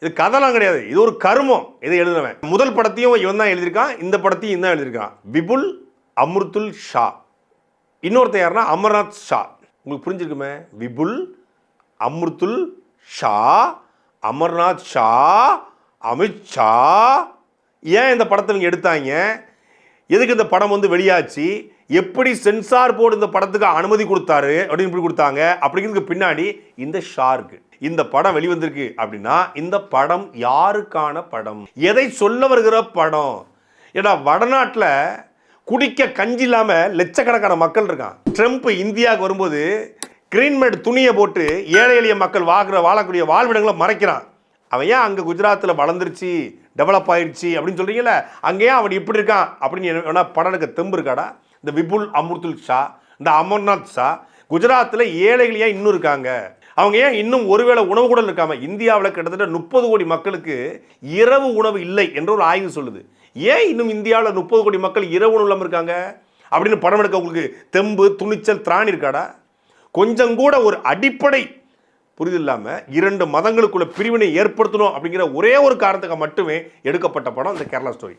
இது கதைலாம் கிடையாது, இது ஒரு கருமம். இதை எழுதுனவன் முதல் படத்தையும் இவன் தான் எழுதியிருக்கான், இந்த படத்தையும் தான் எழுதியிருக்கான். விபுல் அம்ருத்துல் ஷா. இன்னொருத்தர் யாருன்னா அமர்நாத் ஷா. உங்களுக்கு புரிஞ்சிருக்குமே, விபுல் அம்ருத்துல் ஷா, அமர்நாத் ஷா, அமித்ஷா. ஏன் இந்த படத்தை இவங்க எடுத்தாங்க, எதுக்கு இந்த படம் வந்து வெளியாச்சு, எப்படி சென்சார் போர்டு இந்த படத்துக்கு அனுமதி கொடுத்தாரு அப்படின்னு இப்படி கொடுத்தாங்க அப்படிங்கிறதுக்கு பின்னாடி இந்த ஷா இருக்கு. இந்த படம் வெளிவந்திருக்கு அப்படின்னா இந்த படம் யாருக்கான படம், எதை சொல்ல வருகிற படம்? ஏன்னா வடநாட்டில் குடிக்க கஞ்சி இல்லாமல் லட்சக்கணக்கான மக்கள் இருக்கான். ட்ரம்ப் இந்தியாவுக்கு வரும்போது கிரீன்மேட் துணியை போட்டு ஏழை எளிய மக்கள் வாழக்கூடிய வாழ்விடங்களை மறைக்கிறான். அவன் ஏன் அங்கே குஜராத்தில் வளர்ந்துருச்சு, டெவலப் ஆயிடுச்சு அப்படின்னு சொல்கிறீங்கள, அங்கேயே அவன் இப்படி இருக்கான் அப்படின்னு படம் எடுக்க தெம்பு இருக்காடா? இந்த விபுல் அம்ருத்துல் ஷா, இந்த அமர்நாத் ஷா குஜராத்தில் ஏழைகள் ஏன் இன்னும் இருக்காங்க? அவங்க ஏன் இன்னும் ஒருவேளை உணவு கூட இருக்காம? இந்தியாவில் கிட்டத்தட்ட 30 கோடி மக்களுக்கு இரவு உணவு இல்லை என்று ஒரு ஆய்வு சொல்லுது. ஏன் இன்னும் இந்தியாவில் 30 கோடி மக்கள் இரவு உணவு இல்லாமல் இருக்காங்க அப்படின்னு படம் எடுக்க உங்களுக்கு தெம்பு, துணிச்சல், திராணி இருக்காடா? கொஞ்சம் கூட ஒரு அடிப்படை புரிதல் இல்லாமல் 2 மதங்களுக்குள்ள பிரிவினை ஏற்படுத்தணும் அப்படிங்கிற ஒரே ஒரு காரணத்துக்கு மட்டுமே எடுக்கப்பட்ட படம் இந்த கேரளா ஸ்டோரி.